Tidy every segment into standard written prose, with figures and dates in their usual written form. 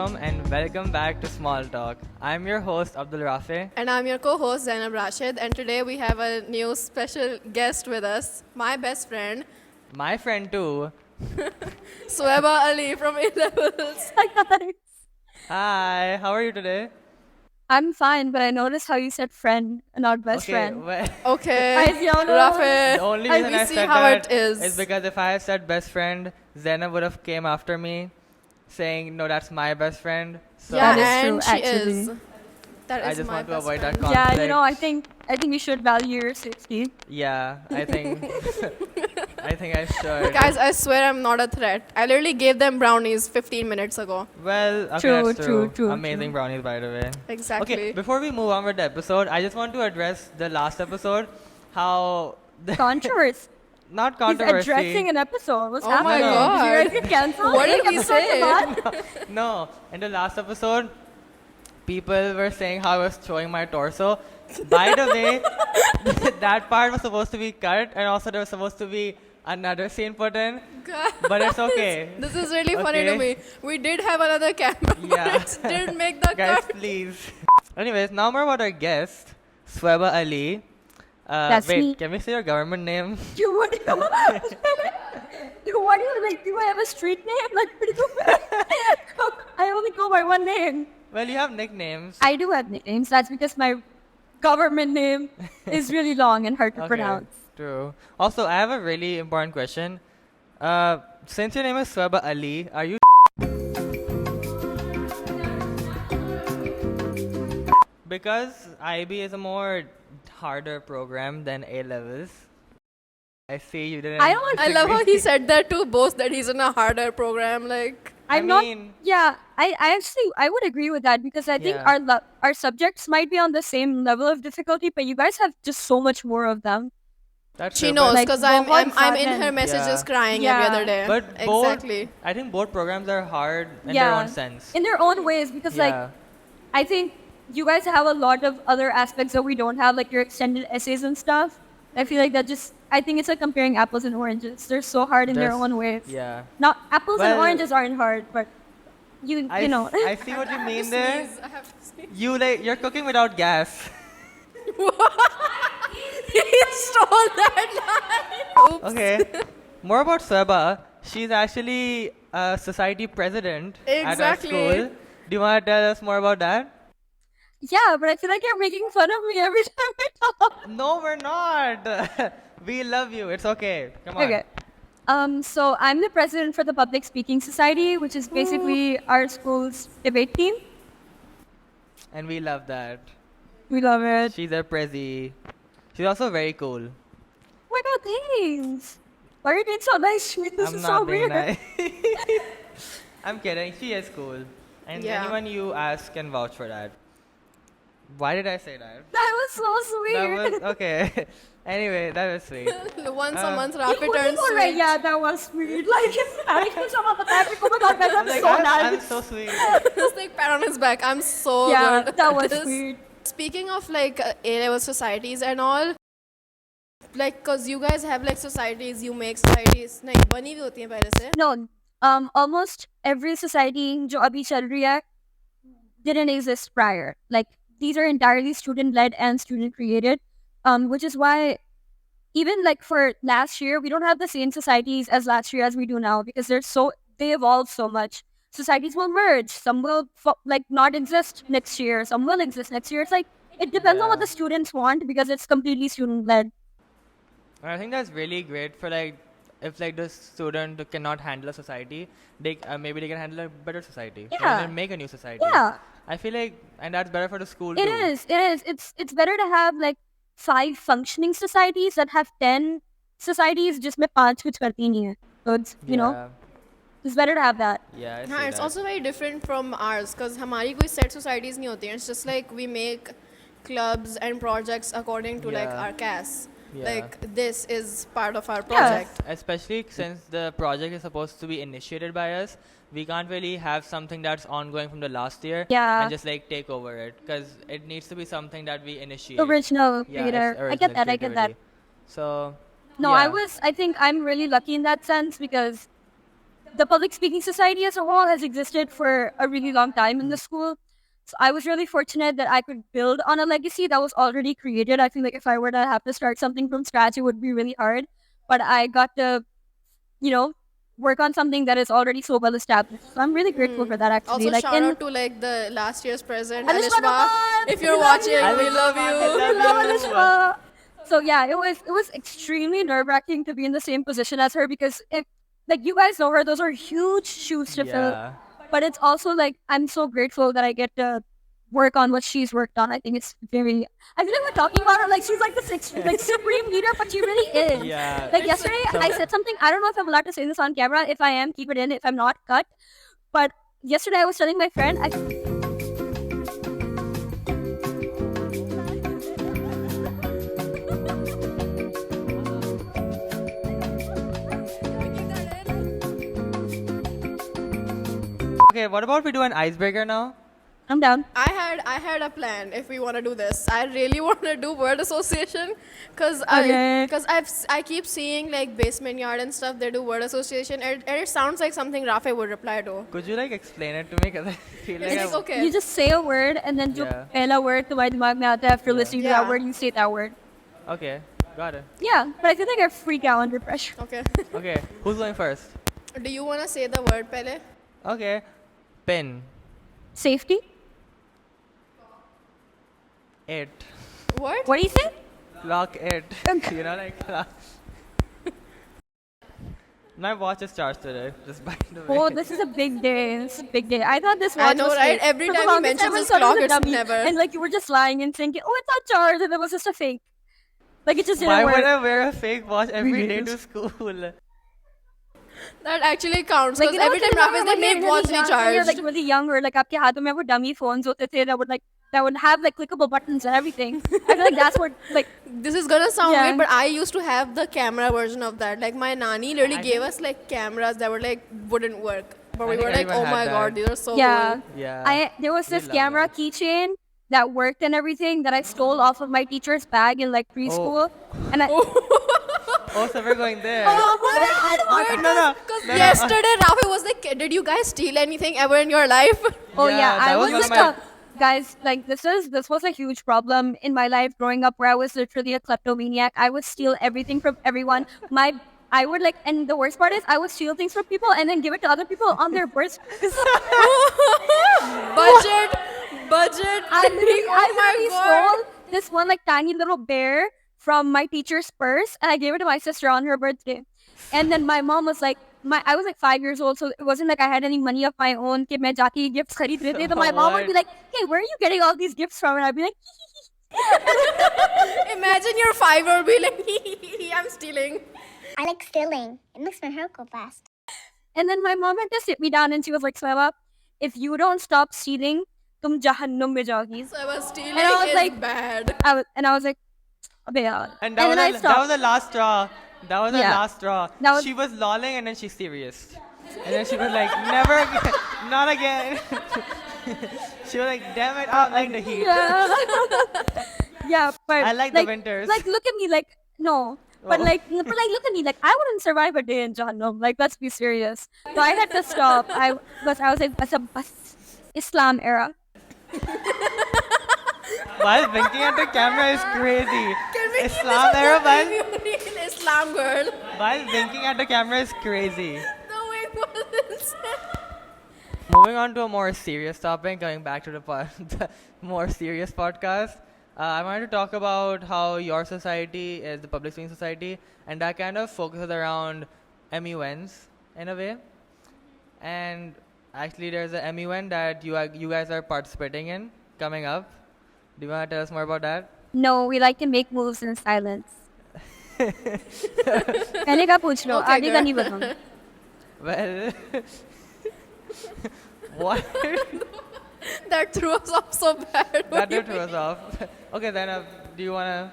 Assalamualaikum and welcome back to Small Talk. I'm your host Abdul Rafe. And I'm your co-host Zainab Rashid, and today we have a new special guest with us, my best friend, My friend too. Suvaibah Ali from A-Levels. Hi guys. Hi, how are you today? I'm fine, but I noticed how you said friend and not best friend. Well, Okay, Hi, Fiona. the Rafe, only reason we I see said how that it is. is because if I had said best friend, Zainab would have came after me saying, no, that's my best friend. So Yeah, That is and true, she actually. is. That is I just my want to best avoid that friend. conflict. Yeah, I think you should value your safety. Yeah, I think I should. Guys, I swear I'm not a threat. I literally gave them brownies 15 minutes ago. Well, okay, True, that's true. true. Amazing brownies, by the way. Exactly. Okay, before we move on with the episode, I just want to address the last episode. How Controversy. not He's controversy. addressing an episode. What's Oh happening? my No, no. god. Did you guys get cancelled? What did Any we episodes say? about? No, in the last episode, people were saying how I was showing my torso. By the way, that part was supposed to be cut, and also there was supposed to be another scene put in, but it's okay. This is really funny to Okay. me. We did have another camera, Yeah. but it didn't make the Guys, cut. please. Anyways, now more about our guest, Suvaibah Ali. That's wait, me. can we say your government name? You would what do you like? Do I have a street name? Like, I only go by one name. Well, you have nicknames. I do have nicknames. That's because my government name is really long and hard to Okay, pronounce. true. Also, I have a really important question. Since your name is Suvaibah Ali, are you because IB is a more harder program than A levels. I see you didn't. I don't I love how disagree. he said that to boast that he's in a harder program. Like, I'm I not. mean- Yeah, I actually I would agree with that because I think Yeah. our subjects might be on the same level of difficulty, but you guys have just so much more of them. That's she true, knows but- Like, because Mohammed I'm in her Sadan. messages Yeah. crying Yeah. every other day. But both, exactly. I think both programs are hard in their Yeah. own sense. In their own ways, because like Yeah. I think you guys have a lot of other aspects that we don't have, like your extended essays and stuff. I feel like that just I think it's like comparing apples and oranges. They're so hard in their There's- own ways. Yeah. Not apples and Well, oranges aren't hard, but you know. I see what you mean there. Sneeze. I have to sneeze. You're cooking without gas. He stole that line. Oops. Okay. More about Suvaibah. She's actually a society president at our Exactly. school. Do you want to tell us more about that? Yeah, but I feel like you're making fun of me every time I talk. No, we're not. We love you. It's okay. Come on. Okay. So I'm the president for the Public Speaking Society, which is basically our school's debate team. And we love that. We love it. She's a prezi. She's also very cool. Oh my god, thanks. Why are you being so nice to me? This I'm is not so being weird. nice. I'm kidding. She is cool. And Yeah. anyone you ask can vouch for that. Why did I say that? That was so sweet. That was okay. Anyway, that was sweet. Once a month, You Rafi put turns it all right. sweet. Yeah, that was sweet. Like, I feel so much happy. Oh my god, guys, I'm Like, so I'm nice. so sweet. Just like pat on his back. I'm so Yeah, good. that at was this. sweet. Speaking of like A-level societies and all, like, cause you guys have like societies, you make societies. नहीं बनी भी होती हैं पहले से. No, almost every society जो अभी चल रही है didn't exist prior. Like, these are entirely student-led and student-created, which is why even like for last year, we don't have the same societies as last year as we do now because they evolved so much. Societies will merge. Some will like not exist next year. Some will exist next year. It's like it depends on what Yeah. the students want because it's completely student-led. And I think that's really great for like if like the student cannot handle a society, they maybe they can handle a better society. So Yeah. then make a new society. Yeah. I feel like, and that's better for the school It too. is. It's better to have like 5 functioning societies that have 10 societies just में 5 कुछ करती नहीं है. So it's, you know, it's better to have that. Yeah. I see हाँ, it's that. also very different from ours, cause हमारी कोई set societies नहीं होती हैं. It's just like we make clubs and projects according to like Yeah. our caste. Yeah. Like this is part of our Yeah. project. Especially since the project is supposed to be initiated by us, we can't really have something that's ongoing from the last year Yeah. and just like take over it because it needs to be something that we initiate. Original Yeah, creator. it's I original get that. I get that. creativity. So No, yeah. I think I'm really lucky in that sense because the public speaking society as a whole has existed for a really long time in the school. So I was really fortunate that I could build on a legacy that was already created. I feel like if I were to have to start something from scratch, it would be really hard. But I got to, work on something that is already so well established. So I'm really grateful for that actually. Also, shout out to like the last year's president, Alishma Alishma. Rahman, If you're we love watching, you. we love I you. love you. Alishma. So yeah, it was extremely nerve wracking to be in the same position as her because if like you guys know her, those are huge shoes to fill. Yeah. But it's also like I'm so grateful that I get to work on what she's worked on. I think it's very. I feel like we're talking about her like she's like the supreme leader, but she really is. Yeah. Like yesterday, I said something. I don't know if I'm allowed to say this on camera. If I am, keep it in. If I'm not, cut. But yesterday, I was telling my friend. Okay, what about we do an icebreaker now? I'm down. I had a plan if we want to do this. I really want to do word association because Okay. I keep seeing like basement yard and stuff. They do word association and it sounds like something Rafe would reply to. Could you like explain it to me? Because I feel like It's okay. You just say a word and then jo Yeah. pehla word tumhare dimag mein aata hai after listening to Yeah. that word, you say that word. Okay, got it. Yeah, but I feel like I freak out under pressure. Okay. Okay, who's going first? Do you want to say the word pehle? Okay, pin. Safety? It. What? What do you say? Lock it. Okay. You know, like lock. My watch is charged today, just by the way. Oh, this is a big day. This is a big day. I thought this watch I know, was right? fake. Every For the time he longest mentions I his thought it was clock, a it's dummy. never. And like you were just lying and thinking, oh, it's not charged, and it was just a fake. Like it just didn't Why work. would I wear a fake watch every day to Ridiculous. school? That actually counts Like, because you know, every time remember Rafe when they you're made really watch young, when you're recharged. like really young, or like आपके हाथों में वो dummy phones होते थे that would have like clickable buttons and everything. I feel like that's what like This is gonna sound Yeah. weird, but I used to have the camera version of that. Like my nanny literally I gave think- us like cameras that were like wouldn't work, but I we think were like, everyone oh had my that. god, these are so yeah. cool. Yeah. There was We this love camera that. keychain that worked and everything that I stole off of my teacher's bag in like preschool. And I Oh, so we're going there. oh my god! No. Because No, no. yesterday Rafe was like, did you guys steal anything ever in your life? Oh Yeah, yeah, that I was was one of just my- guys, like this was a huge problem in my life growing up where I was literally a kleptomaniac. I would steal everything from everyone. I would like, and the worst part is I would steal things from people and then give it to other people on their birth. budget. I literally Oh my god. stole this one like tiny little bear from my teacher's purse and I gave it to my sister on her birthday. And then my mom was like, I was like 5 years old, so it wasn't like I had any money of my own. कि मैं जाके gifts खरीद रही थी. So my mom would be like, hey, where are you getting all these gifts from? And I'd be like, Imagine your 5-year-old be like, I'm stealing. I like stealing. It makes my hair go fast. and then my mom had to sit me down and she was like, Suvaibah, if you don't stop stealing, tum jahannam mein jaogi. So I was stealing And I was is like- bad. I was like, Abe yaar. And then I that was stopped. the last straw. That was the Yeah. last straw. That was- She was lolling and then she's serious. And then she was like, never again. Not again. She was like, damn it, I like the heat. Yeah. Yeah, but I like the winters. Like, look at me, like, no. But Oh. like, look at me, like, I wouldn't survive a day in Jahannam. Like, let's be serious. So I had to stop. I was like, bas Islam era. While blinking at the camera is crazy. Can we keep Islam this era, on while, the real Islam girl? while blinking at the camera is crazy. The way it was insane. Moving on to a more serious topic, going back to the more serious podcast. I wanted to talk about how your society is the public speaking society, and that kind of focuses around MUNs in a way. And actually, there's a MUN that you guys are participating in coming up. Do you want to tell us more about that? No, we like to make moves in silence. पहले का पूछ लो, Okay, आगे का girl. नहीं बताऊँ. Well, what? That threw us off so bad. That did throw us off. Okay, then do you wanna?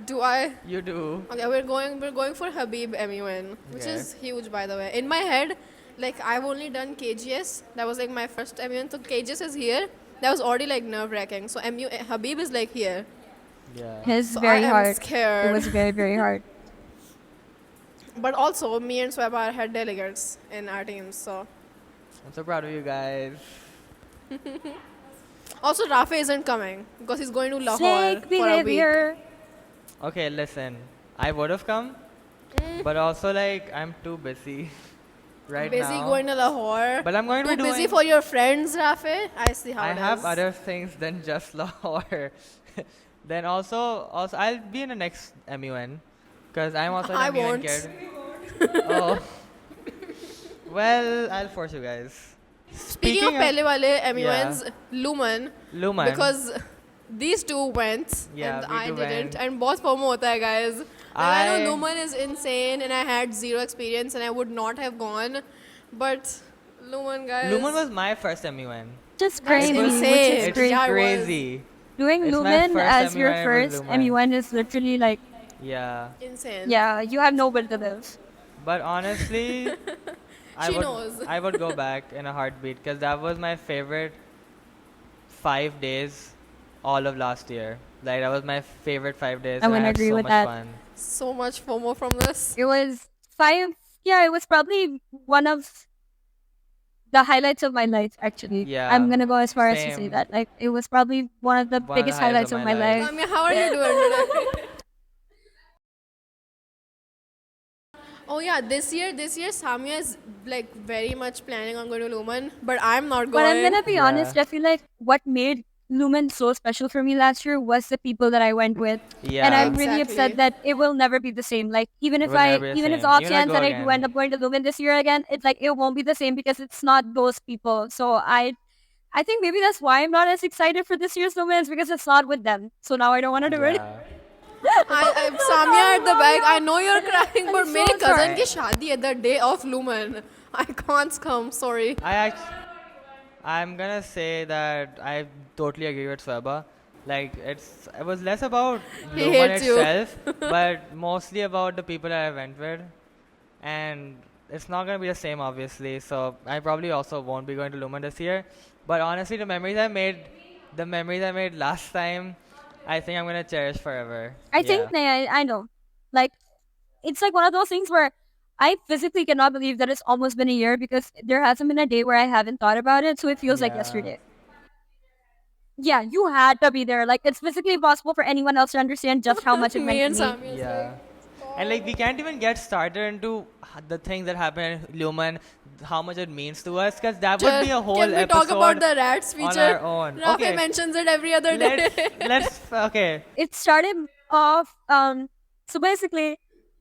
Do I? You do. Okay, we're going for Habib MUN, which Okay. is huge, by the way. In my head, like I've only done KGS. That was like my first MUN. So KGS is here. That was already like nerve-wracking. So Habib is like here. Yeah. It's So very I am hard. scared. It was very, very hard. But also, me and Suvaibah are head delegates in our teams. So I'm so proud of you guys. also Rafe isn't coming because he's going to Lahore Snake for a week. behavior. Okay, listen. I would have come, but also like I'm too busy right Busy now. going to Lahore. But I'm going to Too be busy doing. for your friends, Rafe. I see how I it have is. other things than just Lahore. Then also I'll be in the next MUN because I'm also I an MUN won't. kid. Oh. Well, I'll force you guys. Speaking of pehle wale MUNs, LUMUN, LUMUN. because these two went Yeah, and we I two didn't, went. and बहुत FOMO होता है guys. Like, I know I- LUMUN is insane and I had zero experience and I would not have gone, but LUMUN guys. LUMUN was my first MUN. Just That's crazy, which insane. is It's crazy. Yeah, it was. crazy. Doing It's my LUMN first as your MUN was first LUMUN. MUN is literally like, Yeah. Insane. yeah, you have nowhere to live. But honestly, She knows. I would go back in a heartbeat because that was my favorite 5 days all of last year. Like that was my favorite 5 days. I'm and I gonna had agree so with much that. fun. So much FOMO from this. It was yeah, it was probably one of the highlights of my life, actually. Yeah, I'm gonna go as far as to say same. that. Like, it was probably one of the One of the biggest highlights highlights of of my my life. life. Samia, how are you doing today? Oh yeah, this year Samia is like very much planning on going to LUMUN, but I'm not going. But I'm gonna be Yeah. honest, I feel like what made LUMN so special for me last year was the people that I went with. Yeah. And I'm really Exactly. upset that it will never be the same. Like, even It if will never be the even if same. the off Even if I chance go that I again. do end up going to LUMN this year again, it's like it won't be the same because it's not those people. So I think maybe that's why I'm not as excited for this year's LUMN, is because it's not with them. So now I don't want to do it. Yeah. Samia at the back, I know you're crying, but so मेरे cousin sorry. की शादी है the day of LUMUN. I can't come, sorry. I'm gonna say that I totally agree with Sweba. Like it was less about He LUMUN hates you. itself, but mostly about the people that I went with, and it's not gonna be the same, obviously. So I probably also won't be going to LUMUN this year. But honestly, the memories I made last time, I think I'm gonna cherish forever. I think I know. Like, it's like one of those things where I physically cannot believe that it's almost been a year, because there hasn't been a day where I haven't thought about it. So it feels like Yeah. yesterday. Yeah, you had to be there. Like, it's physically impossible for anyone else to understand just how much it Me and meant to me. Samia is Yeah. like, And like we can't even get started into the things that happen in LUMUN, how much it means to us, because that would be a whole Can we episode talk about the rats feature? on our own. Rafi Okay. mentions it every other day. Okay. It started off, so basically,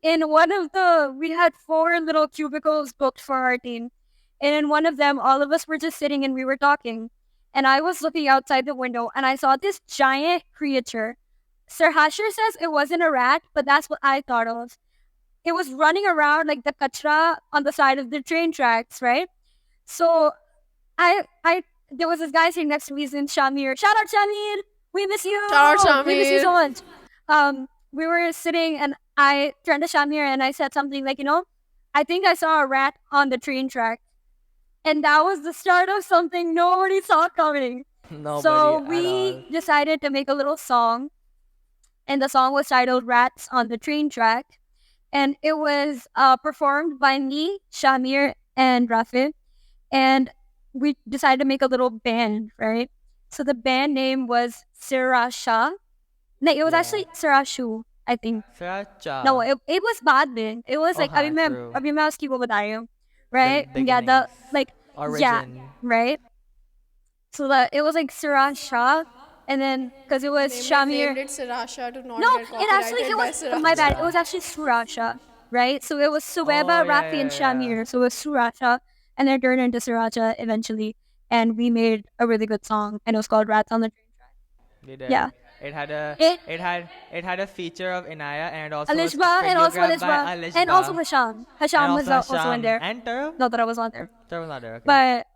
we had 4 little cubicles booked for our team. And in one of them, all of us were just sitting and we were talking. And I was looking outside the window and I saw this giant creature. Sir Hasher says it wasn't a rat, but that's what I thought of. It was running around like the kachra on the side of the train tracks, right? So there was this guy sitting next to me, his name's Shamir. Shout out Shamir! We miss you! Shout out We miss you Shamir. so much. We were sitting and I turned to Shamir and I said something like, I think I saw a rat on the train track. And that was the start of something nobody saw coming. Nobody So at we all. decided to make a little song. And the song was titled Rats on the Train Track. And it was performed by me, Shamir, and Rafi. And we decided to make a little band, right? So the band name was Sirasha. No, it was Yeah. actually Sirashu, I think. Sriracha. No, it was bad then. It was like, Uh-huh, true. अभी मैं उसकी वो बता रही हूँ, right? The Yeah, the beginnings. like Origin. yeah, right? So it was like Sirasha, and then because it was Shamir. Named it Sirasha to not No, get it actually copyrighted it by was Sirasha. my bad. It was actually Surasha, right? So it was Suvaibah, Oh, yeah, Rafi, and yeah, Shamir. yeah. So it was Surasha, and then turned into Sriracha eventually. And we made a really good song, and it was called Rats on the Train Track. We did. Yeah. It had a It- it had a feature of Inaya and also was Alishba, and also videographed by Alishba, and also Hasham. Hasham was also in Hasham. there. And Taro? Not that I was on there. Taro was not there. Okay. But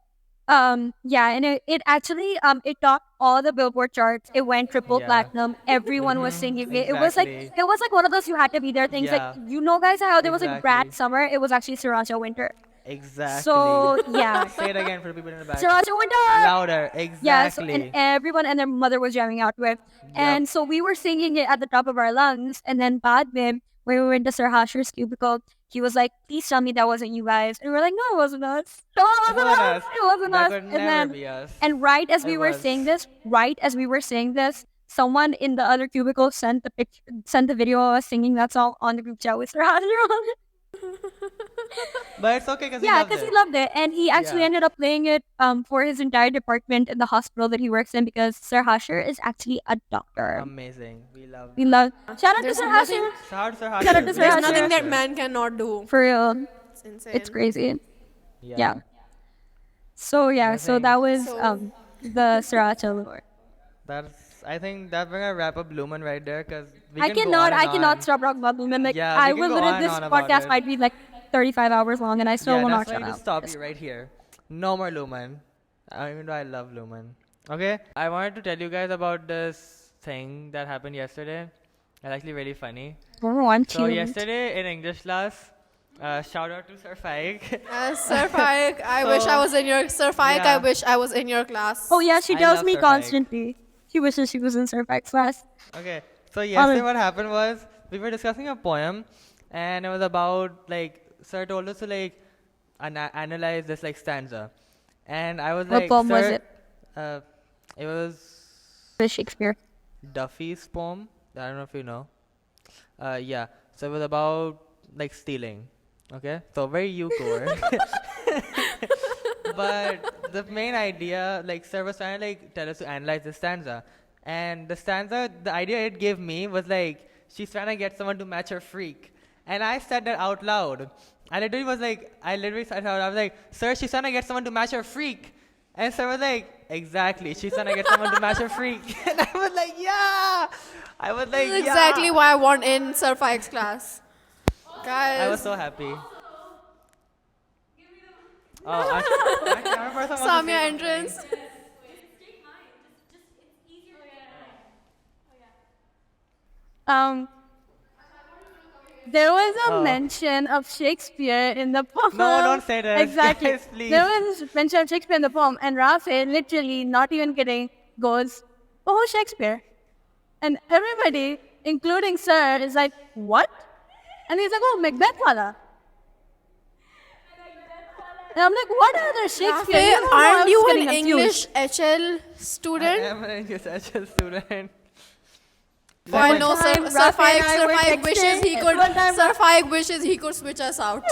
yeah, and it actually it topped all the Billboard charts. It went triple Yeah. platinum. Everyone was singing it. Exactly. It was like one of those you had to be there things. Yeah. Like guys, how there was like Exactly. Brat Summer. It was actually Sriracha Winter. Exactly. So yeah, Say it again for the people in the back. Sriracha Winter. Louder. Yes, Exactly. and everyone and their mother was jamming out to it. And so we were singing it at the top of our lungs. And then Badmin, when we went to Sir Hasher's cubicle, he was like, please tell me that wasn't you guys. And we were like, no, it wasn't us. No, it wasn't us. It wasn't That us. could And never then, be us. and right as we It were was. saying this, someone in the other cubicle sent the video of us singing that song on the group chat with Sir Hajar on it. But it's okay because Yeah, because he loved it, and he actually Yeah. ended up playing it for his entire department in the hospital that he works in, because Sir Hasher is actually a doctor. Amazing. We love. We love. Shout out There's to Sir nothing- Hasher. Shout out to Shout out to Harsha. Sir There's Harsha. nothing that man cannot do. For real, It's insane. it's crazy. Yeah. Yeah. So yeah, so Amazing. that was So- the Sriracha Lord. I think that's gonna wrap up LUMUN right there because I cannot stop talking about LUMUN. Like, Yeah, I we can will go literally, on this and on about podcast it. might be like 35 hours long, and I still Yeah, will not that's why shut I up. just stop you right here. No more LUMUN. Even though I love LUMUN. Okay, I wanted to tell you guys about this thing that happened yesterday. It's actually really funny. Oh, I'm So cute. yesterday in English class, shout out to Sir Faik. Sir Faik, I wish I was in your Sir Faik. Yeah. I wish I was in your class. Oh yeah, she I tells love me Sir Faik. constantly. She wishes she was in Sir Faik's class. Okay, so yesterday what happened was we were discussing a poem, and it was about like Sir told us to like analyze this like stanza, and I was What like, poem was Sir, it? It was With Shakespeare. Duffy's poem. I don't know if you know. Yeah, so it was about like stealing. Okay, so very you core. But the main idea, like Sir was trying to like tell us to analyze the stanza, and the idea it gave me was like she's trying to get someone to match her freak, and I said that out loud. I literally said it out loud. I was like, Sir, she's trying to get someone to match her freak, and Sir was like, exactly, she's trying to get someone to match her freak, and I was like, yeah. I was like, This is exactly yeah. why I want in Sir Faik's class. Guys. I was so happy. Oh, I camera person wants to Samia say entrance. There was a Oh. mention of Shakespeare in the poem. No, don't say this. Exactly. Guys, please. There was a mention of Shakespeare in the poem, and Rafe, literally, not even kidding, goes, "Oh, Shakespeare," and everybody, including Sir, is like, "What?" And he's like, "Oh, Macbeth wala." And I'm like, "What other Shakespeare?" Rafe, You know, I aren't was you getting an confused. English HL I student? am an English HL student. Why no, Sir, time, Sir Rafe Faik, and I Sir were Faik wishes texting, he and could. one time- Sir Faik wishes he could switch us out.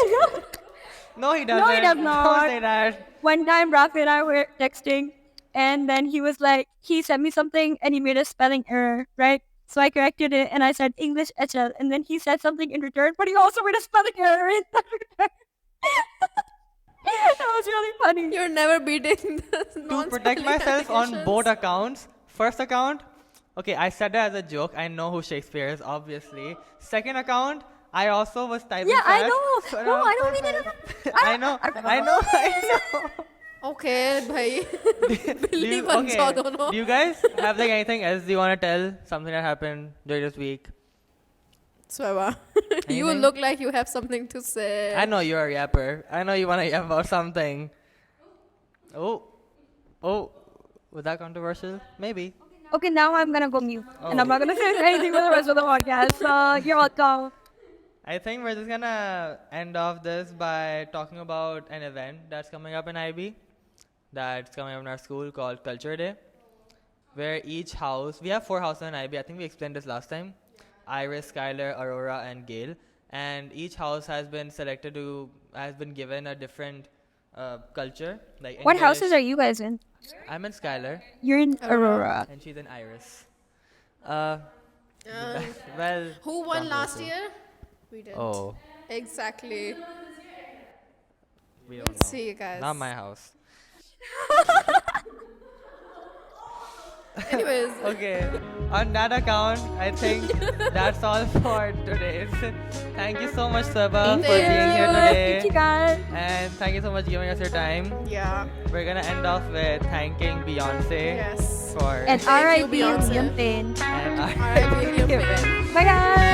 No, he doesn't. No, he does Don't not. say that. One time, Rafi and I were texting, and then he was like, he sent me something, and he made a spelling error, right? So I corrected it, and I said English HL, and then he said something in return, but he also made a spelling error in that return. That was really funny. You're never beating the To protect myself on both accounts. First account, okay, I said that as a joke. I know who Shakespeare is, obviously. Second account, I also was typing Yeah, I fast, know. so No, was I don't so mean it. fast. I know. Okay, bhai. Do Billy you, bun jao okay, dono. do you guys have like anything else you want to tell? Something that happened during this week? Suvaibah, you Anything? look like you have something to say. I know you're a rapper. I know you want to yap about something. Oh. Was that controversial? Maybe. Okay, now I'm gonna go mute, and Oh. I'm not gonna say anything for the rest of the podcast. So you're welcome. I think we're just gonna end off this by talking about an event that's coming up in IB, that's coming up in our school called Culture Day, where each house, we have 4 houses in IB, I think we explained this last time, Iris, Skylar, Aurora, and Gail, and each house has been given a different culture. Like What English. houses are you guys in? I'm in Skylar, You're in Aurora. and she's in Iris. Well, Who won last controversial. year? We did. Oh, Exactly. we don't know. See you guys. Not my house. Anyways, Okay, on that account, I think that's all for today. Thank you so much, Sabah, for being here Thank you today. guys. And thank you so much for giving us your time. yeah. We're gonna end off with thanking Beyonce Yes. And for Thank you, R.I.P. Beyonce. Liam Payne. and our R.I.P. Liam Payne. Bye guys.